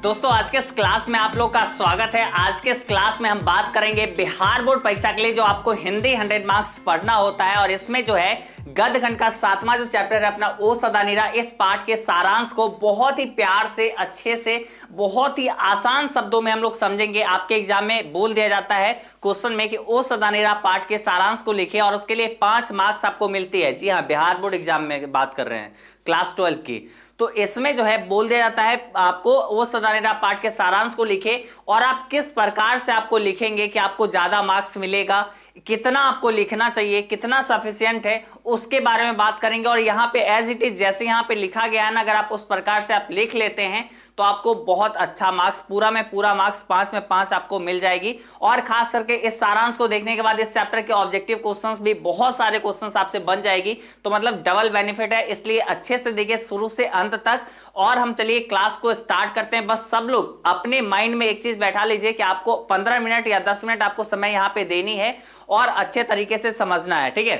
दोस्तों आज के इस क्लास में आप लोग का स्वागत है। आज के इस क्लास में हम बात करेंगे बिहार बोर्ड परीक्षा के लिए जो आपको हिंदी 100 मार्क्स पढ़ना होता है और इसमें जो है गद्य खंड का 7वां जो चैप्टर है अपना ओ सदा नीरा, इस पाठ के सारांश को बहुत ही प्यार से अच्छे से बहुत ही आसान शब्दों में हम लोग समझेंगे। आपके एग्जाम में बोल दिया जाता है क्वेश्चन में कि ओ सदा नीरा पाठ के सारांश को लिखिए और उसके लिए 5 मार्क्स आपको मिलती है। जी हाँ, बिहार बोर्ड एग्जाम में बात कर रहे हैं क्लास 12 की। तो इसमें जो है बोल दिया जाता है आपको वो सदा नीरा पाठ के सारांश को लिखे और आप किस प्रकार से आपको लिखेंगे कि आपको ज्यादा मार्क्स मिलेगा, कितना आपको लिखना चाहिए, कितना सफिशिएंट है, उसके बारे में बात करेंगे। और यहाँ पे एज इट इज जैसे यहाँ पे लिखा गया है ना, अगर आप उस प्रकार से आप लिख लेते हैं तो आपको बहुत अच्छा मार्क्स, पूरा में पूरा मार्क्स 5 में 5 आपको मिल जाएगी। और खास करके इस सारांश को देखने के बाद इस चैप्टर के ऑब्जेक्टिव क्वेश्चंस भी बहुत सारे क्वेश्चंस आपसे बन जाएगी, तो मतलब डबल बेनिफिट है। इसलिए अच्छे से देखिए शुरू से अंत तक। और हम चलिए क्लास को स्टार्ट करते हैं। बस सब लोग अपने माइंड में एक चीज बैठा लीजिए कि आपको 15 मिनट या 10 मिनट आपको समय यहाँ पे देनी है और अच्छे तरीके से समझना है, ठीक है।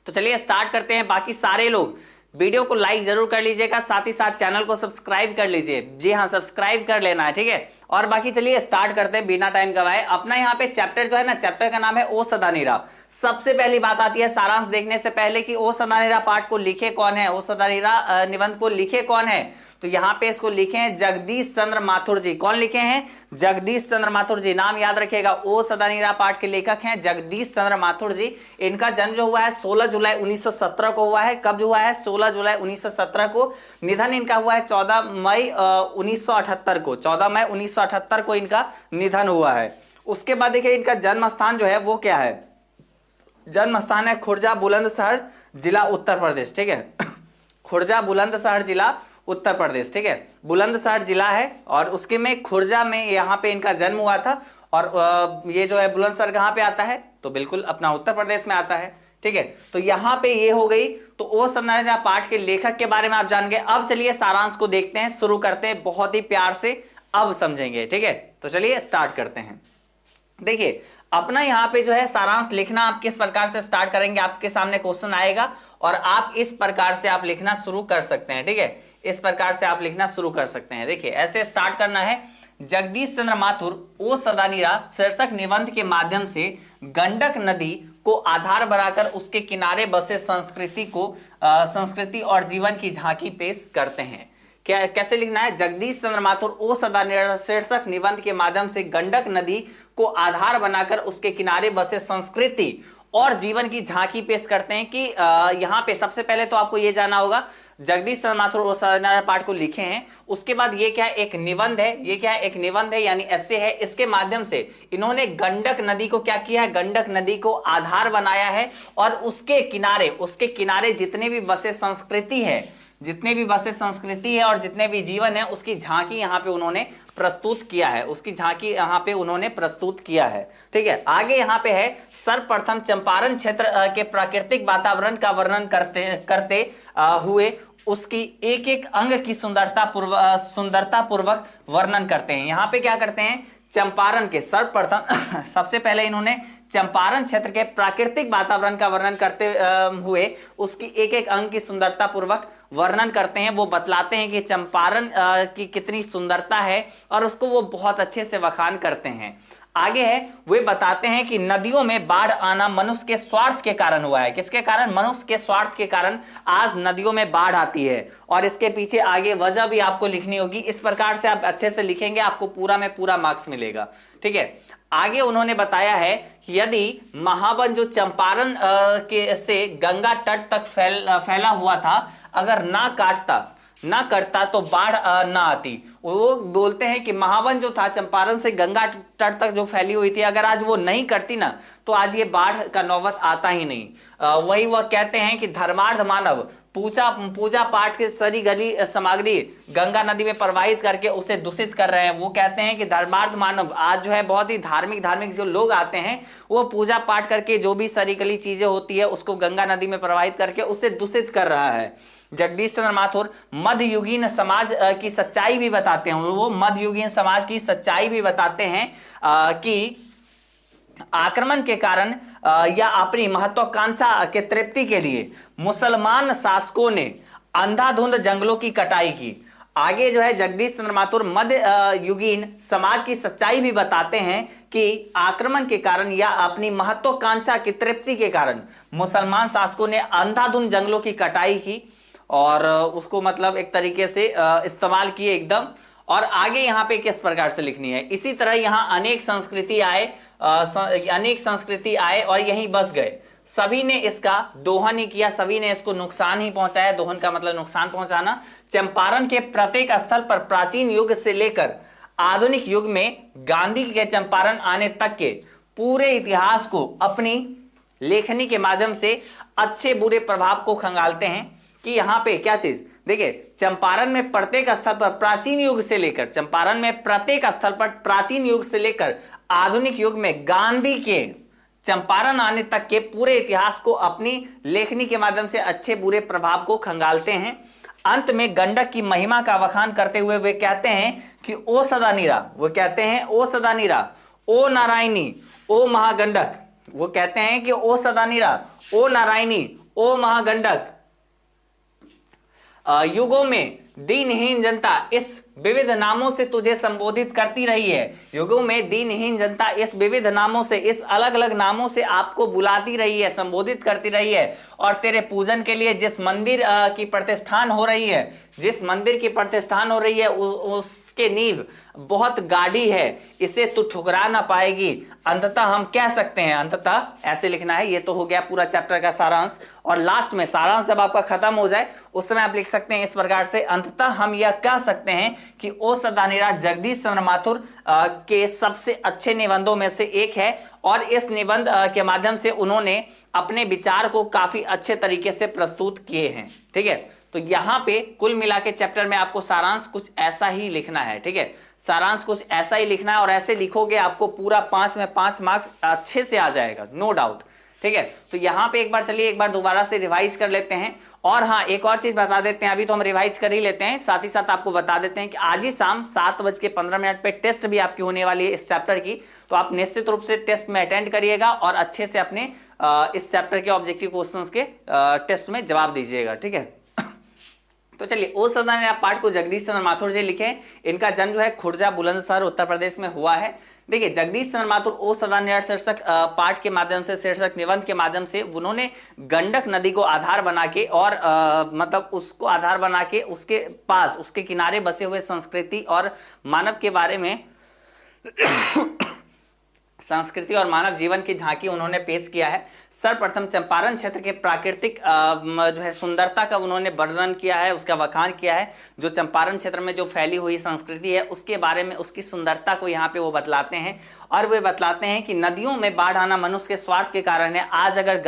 तो चलिए स्टार्ट करते हैं। बाकी सारे लोग वीडियो को लाइक जरूर कर लीजिएगा, साथ ही साथ चैनल को सब्सक्राइब कर लीजिए। जी हाँ, सब्सक्राइब कर लेना है, ठीक है। और बाकी चलिए स्टार्ट करते हैं बिना टाइम गवाए। अपना यहाँ पे चैप्टर जो है ना, चैप्टर का नाम है ओ सदा नीरा। सबसे पहली बात आती है सारांश देखने से पहले कि ओ सदा नीरा पाठ को लिखे कौन है, ओ सदा नीरा निबंध को लिखे कौन है। तो यहाँ पे इसको लिखे हैं जगदीश चंद्र माथुर जी। कौन लिखे हैं? जगदीश चंद्र माथुर जी। नाम याद रखिएगा, ओ सदा नीरा पाठ के लेखक हैं जगदीश चंद्र माथुर जी। इनका जन्म जो हुआ है 16 जुलाई 1917 को हुआ है। कब हुआ है? 16 जुलाई 1917 को। निधन इनका हुआ है 14 मई 1978 को। 14 मई 1978 को इनका निधन हुआ है। उसके बाद देखिए इनका जन्म स्थान जो है वो क्या है? जन्म स्थान है खुर्जा बुलंदशहर जिला उत्तर प्रदेश, ठीक है। खुर्जा बुलंदशहर जिला उत्तर प्रदेश, ठीक है। बुलंदशहर जिला है और उसके में खुर्जा में यहाँ पे इनका जन्म हुआ था। और ये जो है बुलंदशहर कहाँ पे आता है? तो बिल्कुल अपना उत्तर प्रदेश में आता है, ठीक है। तो यहाँ पे ये हो गई। तो ओ सदा नीरा पाठ के लेखक के बारे में आप जान गए। अब चलिए सारांश को देखते हैं, शुरू करते हैं बहुत ही प्यार से, अब समझेंगे, ठीक है। तो चलिए स्टार्ट करते हैं। देखिए अपना यहाँ पे जो है सारांश लिखना आप किस प्रकार से स्टार्ट करेंगे, आपके सामने क्वेश्चन आएगा और आप इस प्रकार से आप लिखना शुरू कर सकते हैं, ठीक है। इस प्रकार से आप लिखना शुरू कर सकते हैं। देखिए ऐसे स्टार्ट करना है। जगदीश चंद्र माथुर ओ सदा नीरा शीर्षक निबंध के माध्यम से गंडक नदी को आधार बनाकर उसके किनारे बसे संस्कृति और जीवन की झांकी पेश करते हैं। क्या कैसे लिखना है? जगदीश चंद्र माथुर ओ सदा नीरा शीर्षक निबंध के माध्यम से गंडक नदी को आधार बनाकर उसके किनारे बसे संस्कृति और जीवन की झांकी पेश करते हैं। कि यहाँ पे सबसे पहले तो आपको ये जानना होगा जगदीश चंद्र माथुर ओ सदा नीरा पाठ को लिखे हैं। उसके बाद ये क्या है? एक निबंध है। ये क्या है? एक निबंध है यानी एस्से है। इसके माध्यम से इन्होंने गंडक नदी को क्या किया है? गंडक नदी को आधार बनाया है और उसके किनारे जितने भी बसे संस्कृति है, और जितने भी जीवन है उसकी झांकी यहाँ पे उन्होंने प्रस्तुत किया है, ठीक है। आगे यहाँ पे है सर्वप्रथम चंपारण क्षेत्र के प्राकृतिक वातावरण का वर्णन करते हुए उसकी एक एक अंग की सुंदरता पूर्वक वर्णन करते हैं। यहाँ पे क्या करते हैं? चंपारण के सर्वप्रथम सबसे पहले इन्होंने चंपारण क्षेत्र के प्राकृतिक वातावरण का वर्णन करते हुए उसकी एक एक अंग की सुंदरता पूर्वक वर्णन करते हैं। वो बतलाते हैं कि चंपारण की कितनी सुंदरता है और उसको वो बहुत अच्छे से बखान करते हैं। आगे है वे बताते हैं कि नदियों में बाढ़ आना मनुष्य के स्वार्थ के कारण हुआ है। किसके कारण? मनुष्य के स्वार्थ के कारण आज नदियों में बाढ़ आती है और इसके पीछे आगे वजह भी आपको लिखनी होगी। इस प्रकार से आप अच्छे से लिखेंगे, आपको पूरा में पूरा मार्क्स मिलेगा, ठीक है। आगे उन्होंने बताया है कि यदि महावन जो चंपारण के से गंगा तट तक फैला हुआ था, अगर ना करता तो बाढ़ ना आती। वो बोलते हैं कि महावन जो था चंपारण से गंगा तट तक जो फैली हुई थी, अगर आज वो नहीं करती ना तो आज ये बाढ़ का नौबत आता ही नहीं। वही वह कहते हैं कि धर्मार्थ मानव पूजा पाठ के सारी गली सामग्री गंगा नदी में प्रवाहित करके उसे दूषित कर रहे हैं। वो कहते हैं कि धर्मार्थ मानव आज जो है बहुत ही धार्मिक जो लोग आते हैं वो पूजा पाठ करके जो भी सारी गली चीजें होती है उसको गंगा नदी में प्रवाहित करके उसे दूषित कर रहा है। जगदीश चंद्र माथुर मध्ययुगीन समाज की सच्चाई भी बताते हैं। वो मध्ययुगीन समाज की सच्चाई भी बताते हैं कि आक्रमण के कारण या अपनी महत्वाकांक्षा के तृप्ति के लिए मुसलमान शासकों ने अंधाधुंध जंगलों की कटाई की। आगे जो है जगदीश चंद्र माथुर मध्य युगीन समाज की सच्चाई भी बताते हैं कि आक्रमण के कारण या अपनी महत्वाकांक्षा की तृप्ति के कारण मुसलमान शासकों ने अंधाधुंध जंगलों की कटाई की और उसको मतलब एक तरीके से इस्तेमाल किए एकदम। और आगे यहाँ पे किस प्रकार से लिखनी है, इसी तरह यहाँ अनेक संस्कृति आए और यहीं बस गए, सभी ने इसका दोहन ही किया, सभी ने इसको नुकसान ही पहुंचाया। दोहन का मतलब नुकसान पहुंचाना। चंपारण के प्रत्येक स्थल पर प्राचीन युग से लेकर आधुनिक युग में गांधी के चंपारण आने तक के पूरे इतिहास को अपनी लेखनी के माध्यम से अच्छे बुरे प्रभाव को खंगालते हैं कि यहाँ पे क्या चीज देखिए, चंपारण में प्रत्येक स्थल पर प्राचीन युग से लेकर, चंपारण में प्रत्येक स्थल पर प्राचीन युग से लेकर आधुनिक युग में गांधी के चंपारण आने तक के पूरे इतिहास को अपनी लेखनी के माध्यम से अच्छे बुरे प्रभाव को खंगालते हैं। अंत में गंडक की महिमा का वखान करते हुए वे कहते हैं कि ओ सदा नीरा, वो कहते हैं ओ सदा नीरा, ओ नारायणी, ओ महागंडक, वो कहते हैं कि ओ सदा नीरा, ओ नारायणी, ओ महागंडक, युगों में दीनहीन जनता इस विविध नामों से तुझे संबोधित करती रही है। युगों में दीनहीन जनता इस विविध नामों से, इस अलग अलग नामों से आपको बुलाती रही है, संबोधित करती रही है। और तेरे पूजन के लिए जिस मंदिर की प्रतिष्ठान हो रही है, जिस मंदिर की प्रतिष्ठान हो रही है उसके नींव बहुत गाढ़ी है, इसे तू ठुकरा ना पाएगी। अंततः हम कह सकते हैं, अंततः ऐसे लिखना है। ये तो हो गया पूरा चैप्टर का सारांश। और लास्ट में सारांश जब आपका खत्म हो जाए उस समय आप लिख सकते हैं इस प्रकार से, अंततः हम यह कह सकते हैं कि ओ सदा नीरा जगदीश चंद्र माथुर के सबसे अच्छे निबंधों में से एक है और इस निबंध के माध्यम से उन्होंने अपने विचार को काफी अच्छे तरीके से प्रस्तुत किए हैं। ठीक है, तो यहां पे कुल मिला के चैप्टर में आपको सारांश कुछ ऐसा ही लिखना है। ठीक है, सारांश कुछ ऐसा ही लिखना है और ऐसे लिखोगे आपको पूरा 5 में 5 मार्क्स अच्छे से आ जाएगा, नो डाउट। ठीक है, तो यहां पे एक बार चलिए एक बार दोबारा से रिवाइज कर लेते हैं। और हाँ, एक और चीज बता देते हैं, अभी तो हम रिवाइज कर ही लेते हैं, साथ ही साथ आपको बता देते हैं कि आज ही शाम 7:15 पे टेस्ट भी आपकी होने वाली है इस चैप्टर की। तो आप निश्चित रूप से टेस्ट में अटेंड करिएगा और अच्छे से अपने इस चैप्टर के ऑब्जेक्टिव क्वेश्चंस के टेस्ट में जवाब दीजिएगा। ठीक है, तो चलिए ओ सदा नीरा पाठ को जगदीश चंद्र माथुर जी लिखे। इनका जन्म जो है खुर्जा बुलंदशहर उत्तर प्रदेश में हुआ है। देखिए, जगदीश चंद्र माथुर ओ सदा नीरा शीर्षक पाठ के माध्यम से, शीर्षक निबंध के माध्यम से उन्होंने गंडक नदी को आधार बना के और मतलब उसको आधार बना के उसके पास, उसके किनारे बसे हुए संस्कृति और मानव के बारे में संस्कृति और मानव जीवन की झांकी उन्होंने पेश किया है। सर्वप्रथम चंपारण क्षेत्र के प्राकृतिक जो है सुंदरता का उन्होंने वर्णन किया है, उसका वखान किया है। जो चंपारण क्षेत्र में जो फैली हुई संस्कृति है उसके बारे में, उसकी सुंदरता को यहाँ पे वो बतलाते हैं। और वे बतलाते हैं कि नदियों में बाढ़ आना मनुष्य के स्वार्थ के कारण है। आज अगर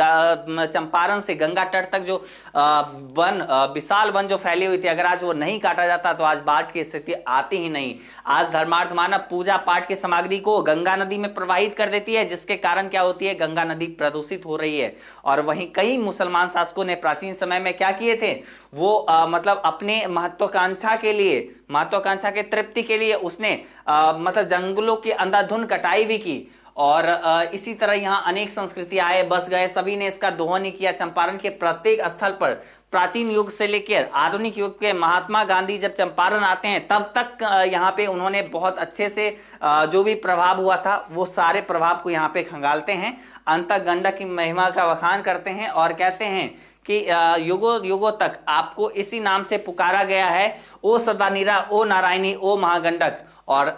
चंपारण से गंगा तट तक जो वन, विशाल वन जो फैली हुई थी, अगर आज वो नहीं काटा जाता तो आज बाढ़ की स्थिति आती ही नहीं। आज धर्मार्थ मानव पूजा पाठ की सामग्री को गंगा नदी में प्रवाहित कर देती है, जिसके कारण क्या होती है, गंगा नदी प्रदूषित हो रही है। और वहीं कई मुसलमान शासकों ने प्राचीन समय में क्या किए थे, वो मतलब अपने महत्वाकांक्षा के लिए, महत्वाकांक्षा के तृप्ति के लिए उसने मतलब जंगलों की अंधाधुंध कटाई भी की। और इसी तरह यहाँ अनेक संस्कृति आए बस गए, सभी ने इसका दोहन ही किया। चंपारण के प्रत्येक स्थल पर प्राचीन युग से लेकर आधुनिक युग के महात्मा गांधी जब चंपारण आते हैं तब तक यहाँ पे उन्होंने बहुत अच्छे से जो भी प्रभाव हुआ था वो सारे प्रभाव को यहाँ पे खंगालते हैं। अंततः गंडक की महिमा का वखान करते हैं और कहते हैं कि युगों युगों तक आपको इसी नाम से पुकारा गया है, ओ सदा नीरा, ओ नारायणी, ओ महागंडक। और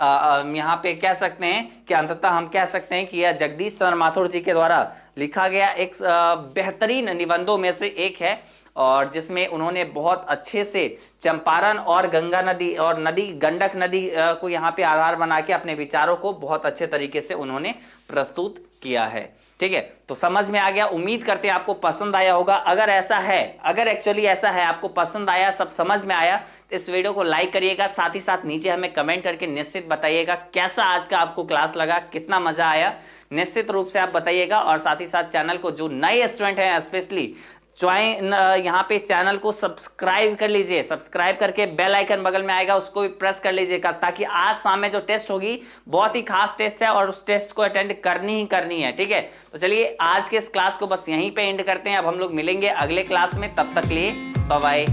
यहाँ पे कह सकते हैं कि अंततः हम कह सकते हैं कि यह जगदीश चंद्र माथुर जी के द्वारा लिखा गया एक बेहतरीन निबंधों में से एक है, और जिसमें उन्होंने बहुत अच्छे से चंपारण और गंगा नदी और नदी गंडक नदी को यहाँ पे आधार बना के अपने विचारों को बहुत अच्छे तरीके से उन्होंने प्रस्तुत किया है। ठीक है, तो समझ में आ गया, उम्मीद करते हैं आपको पसंद आया होगा। अगर ऐसा है, अगर एक्चुअली ऐसा है, आपको पसंद आया, सब समझ में आया, तो इस वीडियो को लाइक करिएगा। साथ ही साथ नीचे हमें कमेंट करके निश्चित बताइएगा कैसा आज का आपको क्लास लगा, कितना मजा आया, निश्चित रूप से आप बताइएगा। और साथ ही साथ चैनल को जो नए स्टूडेंट हैं स्पेशली ज्वाइन, यहाँ पे चैनल को सब्सक्राइब कर लीजिए। सब्सक्राइब करके बेल आइकन बगल में आएगा उसको भी प्रेस कर लीजिएगा, ताकि आज शाम में जो टेस्ट होगी बहुत ही खास टेस्ट है और उस टेस्ट को अटेंड करनी ही करनी है। ठीक है, तो चलिए आज के इस क्लास को बस यहीं पे एंड करते हैं। अब हम लोग मिलेंगे अगले क्लास में, तब तक लिए बाय बाय।